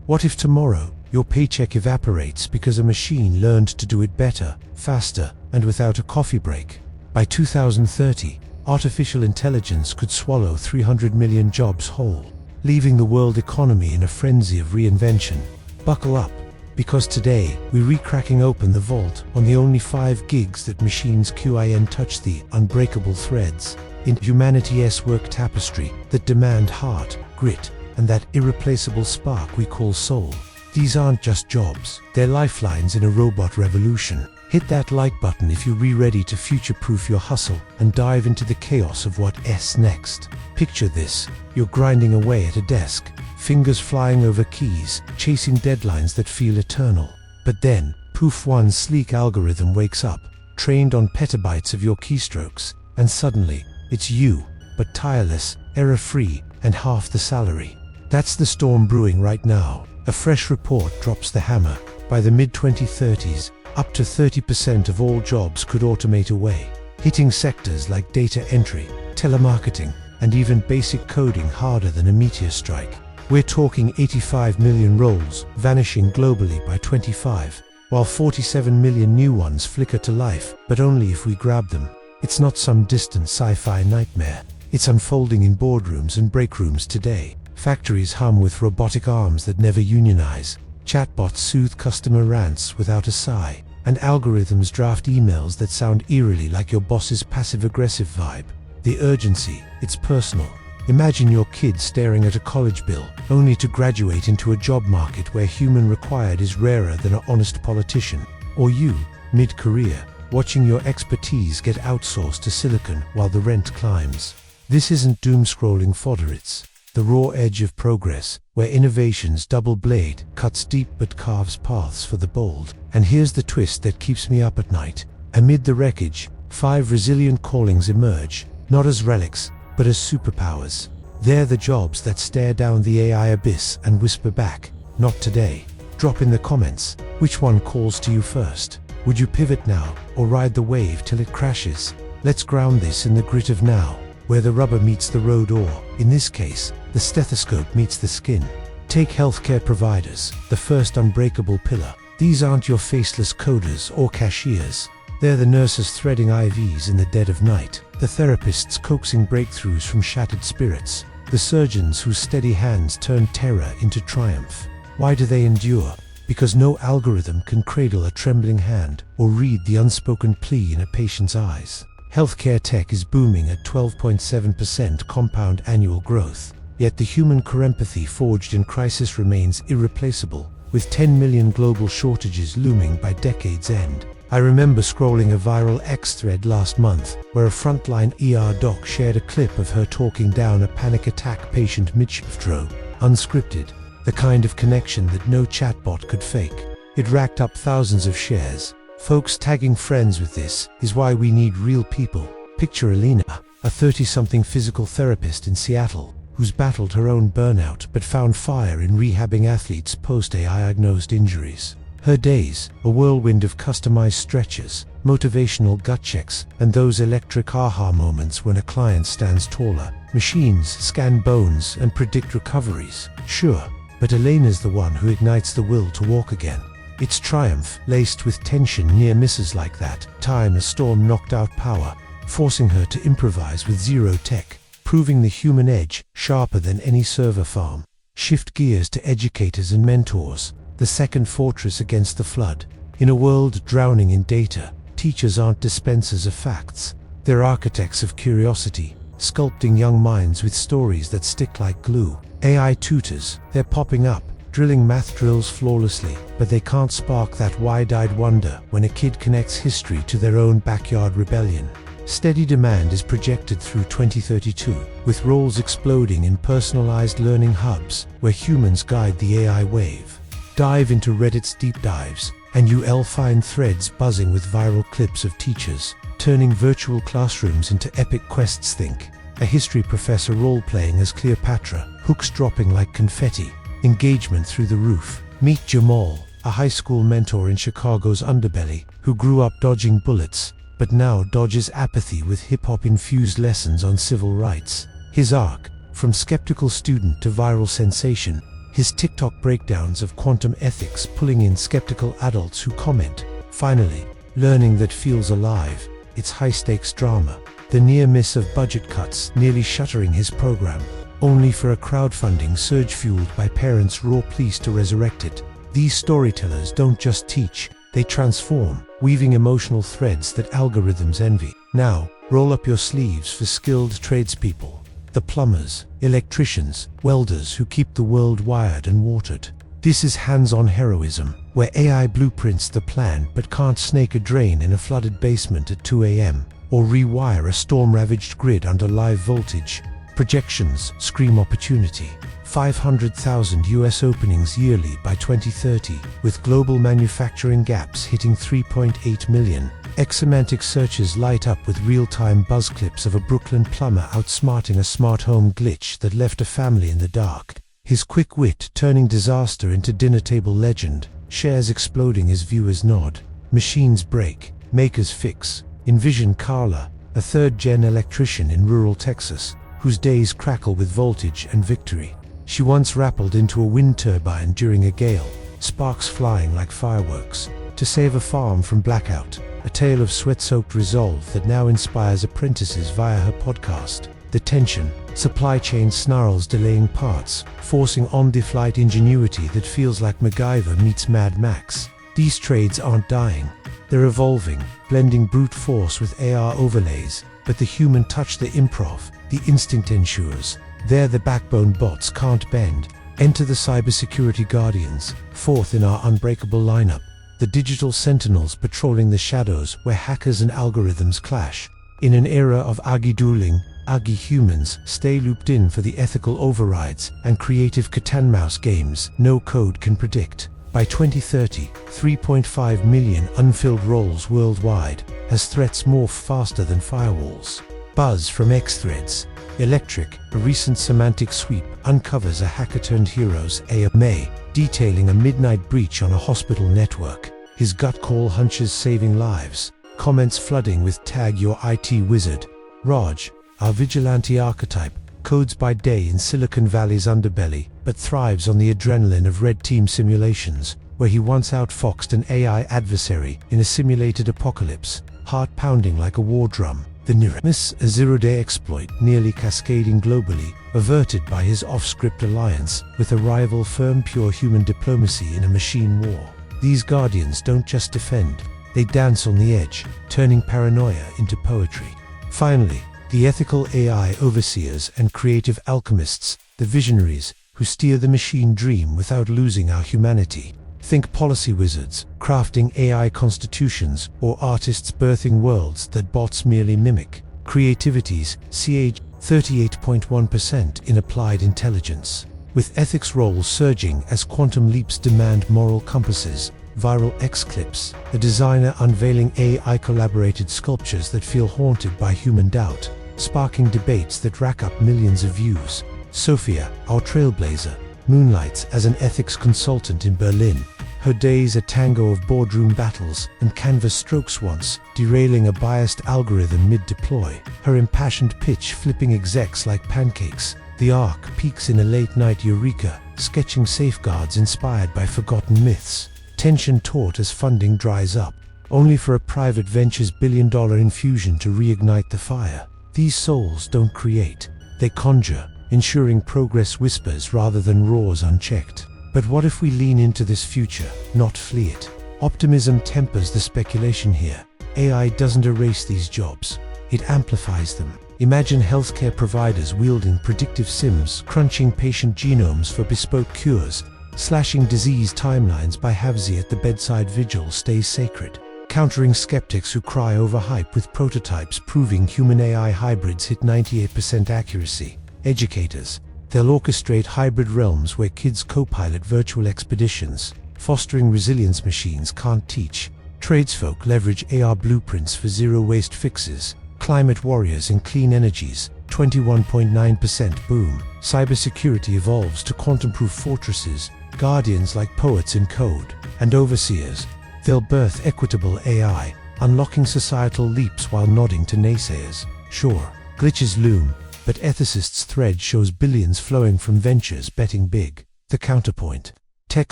What if tomorrow your paycheck evaporates because a machine learned to do it better, faster, and without a coffee break? By 2030, artificial intelligence could swallow 300 million jobs whole, leaving the world economy in a frenzy of reinvention. Buckle up, because today we're re-cracking open the vault on the only 5 gigs that machines can touch, the unbreakable threads in humanity's work tapestry that demand heart, grit, and that irreplaceable spark we call soul. These aren't just jobs, they're lifelines in a robot revolution. Hit that like button if you're ready to future-proof your hustle and dive into the chaos of what's next. Picture this: you're grinding away at a desk, fingers flying over keys, chasing deadlines that feel eternal. But then, poof, one sleek algorithm wakes up, trained on petabytes of your keystrokes, and suddenly, it's you, but tireless, error-free, and half the salary. That's the storm brewing right now. A fresh report drops the hammer. By the mid-2030s, up to 30% of all jobs could automate away, hitting sectors like data entry, telemarketing, and even basic coding harder than a meteor strike. We're talking 85 million roles vanishing globally by 25, while 47 million new ones flicker to life, but only if we grab them. It's not some distant sci-fi nightmare. It's unfolding in boardrooms and break rooms today. Factories hum with robotic arms that never unionize. Chatbots soothe customer rants without a sigh, and algorithms draft emails that sound eerily like your boss's passive-aggressive vibe. The urgency, it's personal. Imagine your kid staring at a college bill, only to graduate into a job market where human required is rarer than an honest politician. Or you, mid-career, watching your expertise get outsourced to silicon while the rent climbs. This isn't doom-scrolling fodder, it's the raw edge of progress, where innovation's double blade cuts deep but carves paths for the bold. And here's the twist that keeps me up at night. Amid the wreckage, 5 resilient callings emerge, not as relics, but as superpowers. They're the jobs that stare down the AI abyss and whisper back, "Not today." Drop in the comments, which one calls to you first? Would you pivot now, or ride the wave till it crashes? Let's ground this in the grit of now, where the rubber meets the road, or, in this case, the stethoscope meets the skin. Take healthcare providers, the first unbreakable pillar. These aren't your faceless coders or cashiers. They're the nurses threading IVs in the dead of night, the therapists coaxing breakthroughs from shattered spirits, the surgeons whose steady hands turn terror into triumph. Why do they endure? Because no algorithm can cradle a trembling hand or read the unspoken plea in a patient's eyes. Healthcare tech is booming at 12.7% compound annual growth, yet the human core empathy forged in crisis remains irreplaceable, with 10 million global shortages looming by decade's end. I remember scrolling a viral X thread last month, where a frontline ER doc shared a clip of her talking down a panic attack patient mid-shift row, unscripted, the kind of connection that no chatbot could fake. It racked up thousands of shares. Folks tagging friends with this is why we need real people. Picture Alina, a 30-something physical therapist in Seattle, who's battled her own burnout but found fire in rehabbing athletes post-AI-diagnosed injuries. Her days, a whirlwind of customized stretches, motivational gut checks, and those electric aha moments when a client stands taller. Machines scan bones and predict recoveries, sure, but Elena's the one who ignites the will to walk again. It's triumph, laced with tension, near misses like that. Time, a storm knocked out power, forcing her to improvise with zero tech, proving the human edge sharper than any server farm. Shift gears to educators and mentors, the second fortress against the flood. In a world drowning in data, teachers aren't dispensers of facts. They're architects of curiosity, sculpting young minds with stories that stick like glue. AI tutors, they're popping up, drilling math drills flawlessly, but they can't spark that wide-eyed wonder when a kid connects history to their own backyard rebellion. Steady demand is projected through 2032, with roles exploding in personalized learning hubs where humans guide the AI wave. Dive into Reddit's deep dives, and you'll find threads buzzing with viral clips of teachers turning virtual classrooms into epic quests. Think a history professor role-playing as Cleopatra, hooks dropping like confetti, engagement through the roof. Meet Jamal, a high school mentor in Chicago's underbelly, who grew up dodging bullets, but now dodges apathy with hip-hop-infused lessons on civil rights. His arc, from skeptical student to viral sensation, his TikTok breakdowns of quantum ethics pulling in skeptical adults who comment. Finally, learning that feels alive, it's high-stakes drama. The near miss of budget cuts nearly shuttering his program, only for a crowdfunding surge fueled by parents' raw pleas to resurrect it. These storytellers don't just teach, they transform, weaving emotional threads that algorithms envy. Now, roll up your sleeves for skilled tradespeople. The plumbers, electricians, welders who keep the world wired and watered. This is hands-on heroism, where AI blueprints the plan but can't snake a drain in a flooded basement at 2 a.m. or rewire a storm-ravaged grid under live voltage. Projections scream opportunity. 500,000 US openings yearly by 2030, with global manufacturing gaps hitting 3.8 million. Examantic searches light up with real-time buzz clips of a Brooklyn plumber outsmarting a smart home glitch that left a family in the dark. His quick wit turning disaster into dinner-table legend, shares exploding as viewers nod. Machines break, makers fix. Envision Carla, a third-gen electrician in rural Texas, whose days crackle with voltage and victory. She once rappelled into a wind turbine during a gale, sparks flying like fireworks, to save a farm from blackout. A tale of sweat-soaked resolve that now inspires apprentices via her podcast. The tension, supply chain snarls delaying parts, forcing on-the-flight ingenuity that feels like MacGyver meets Mad Max. These trades aren't dying. They're evolving, blending brute force with AR overlays, but the human touch, the improv, the instinct ensures. They're the backbone bots can't bend. Enter the cybersecurity guardians, fourth in our unbreakable lineup. The digital sentinels patrolling the shadows where hackers and algorithms clash. In an era of Agi dueling, Agi humans stay looped in for the ethical overrides and creative cat and mouse games no code can predict. By 2030, 3.5 million unfilled roles worldwide, as threats morph faster than firewalls. Buzz from X-Threads. Electric, a recent semantic sweep, uncovers a hacker-turned-hero's AMA, detailing a midnight breach on a hospital network. His gut call hunches saving lives. Comments flooding with "Tag your IT wizard." Raj, our vigilante archetype, codes by day in Silicon Valley's underbelly, but thrives on the adrenaline of red team simulations, where he once outfoxed an AI adversary in a simulated apocalypse, heart pounding like a war drum. The Niremis, a zero-day exploit nearly cascading globally, averted by his off-script alliance with a rival firm. Pure human diplomacy in a machine war. These guardians don't just defend, they dance on the edge, turning paranoia into poetry. Finally, the ethical AI overseers and creative alchemists, the visionaries who steer the machine dream without losing our humanity. Think policy wizards, crafting AI constitutions, or artists birthing worlds that bots merely mimic. Creativity's CH 38.1% in applied intelligence. With ethics roles surging as quantum leaps demand moral compasses. Viral X clips, a designer unveiling AI collaborated sculptures that feel haunted by human doubt, sparking debates that rack up millions of views. Sophia, our trailblazer, moonlights as an ethics consultant in Berlin. Her days a tango of boardroom battles and canvas strokes once, derailing a biased algorithm mid-deploy. Her impassioned pitch flipping execs like pancakes. The arc peaks in a late-night eureka, sketching safeguards inspired by forgotten myths. Tension taut as funding dries up, only for a private venture's billion-dollar infusion to reignite the fire. These souls don't create, they conjure, ensuring progress whispers rather than roars unchecked. But what if we lean into this future, not flee it? Optimism tempers the speculation here. AI doesn't erase these jobs, it amplifies them. Imagine healthcare providers wielding predictive sims, crunching patient genomes for bespoke cures, slashing disease timelines by Havzi at the bedside vigil stays sacred. Countering skeptics who cry over hype with prototypes proving human-AI hybrids hit 98% accuracy. Educators, they'll orchestrate hybrid realms where kids co-pilot virtual expeditions, fostering resilience machines can't teach. Tradesfolk leverage AR blueprints for zero-waste fixes. Climate warriors in clean energies, 21.9% boom. Cybersecurity evolves to quantum-proof fortresses, guardians like poets in code, and overseers. They'll birth equitable AI, unlocking societal leaps while nodding to naysayers. Sure, glitches loom, but ethicists' thread shows billions flowing from ventures betting big. The counterpoint. Tech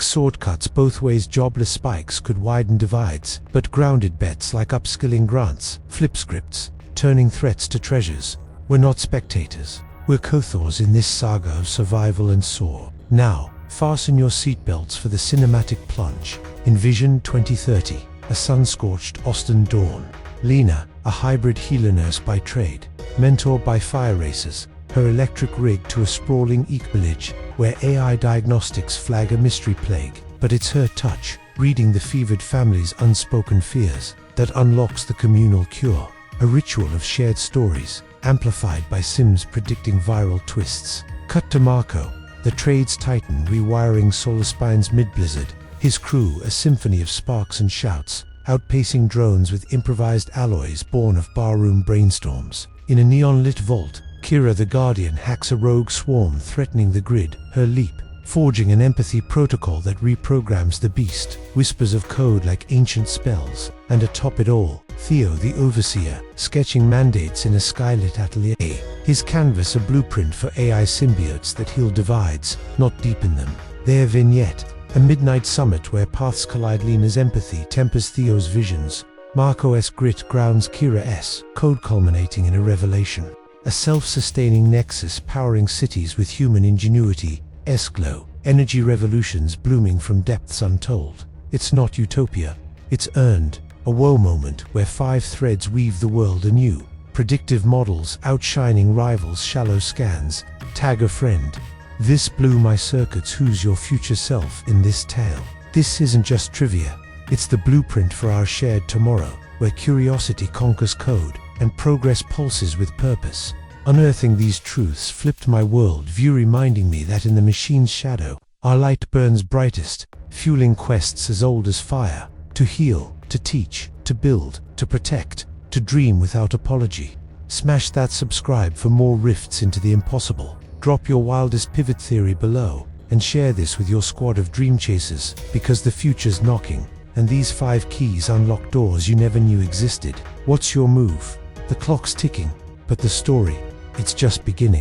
shortcuts both ways. Jobless spikes could widen divides, but grounded bets like upskilling grants, flip scripts, turning threats to treasures. We're not spectators. We're co-authors in this saga of survival and soar. Now, fasten your seatbelts for the cinematic plunge. Envision 2030, a sun-scorched Austin dawn. Lena, a hybrid healer nurse by trade, mentored by fire racers, her electric rig to a sprawling village where AI diagnostics flag a mystery plague. But it's her touch, reading the fevered family's unspoken fears, that unlocks the communal cure. A ritual of shared stories, amplified by Sims predicting viral twists. Cut to Marco, the trade's titan rewiring Solar Spine's mid-blizzard. His crew, a symphony of sparks and shouts, outpacing drones with improvised alloys born of barroom brainstorms. In a neon-lit vault, Kira the Guardian hacks a rogue swarm threatening the grid. Her leap, forging an empathy protocol that reprograms the beast. Whispers of code like ancient spells. And atop it all, Theo the Overseer, sketching mandates in a skylit atelier. His canvas a blueprint for AI symbiotes that heal divides, not deepen them. Their vignette, a midnight summit where paths collide. Lena's empathy tempers Theo's visions. Marco's grit grounds Kira's code, culminating in a revelation. A self-sustaining nexus powering cities with human ingenuity. Glow, energy revolutions blooming from depths untold. It's not utopia, it's earned. A woe moment where 5 threads weave the world anew. Predictive models outshining rivals. Shallow scans. Tag a friend. This blew my circuits. Who's your future self in this tale? This isn't just trivia. It's the blueprint for our shared tomorrow, where curiosity conquers code and progress pulses with purpose. Unearthing these truths flipped my world view, reminding me that in the machine's shadow, our light burns brightest, fueling quests as old as fire. To heal, to teach, to build, to protect, to dream without apology. Smash that subscribe for more rifts into the impossible. Drop your wildest pivot theory below, and share this with your squad of dream chasers, because the future's knocking, and these 5 keys unlock doors you never knew existed. What's your move? The clock's ticking, but the story, it's just beginning.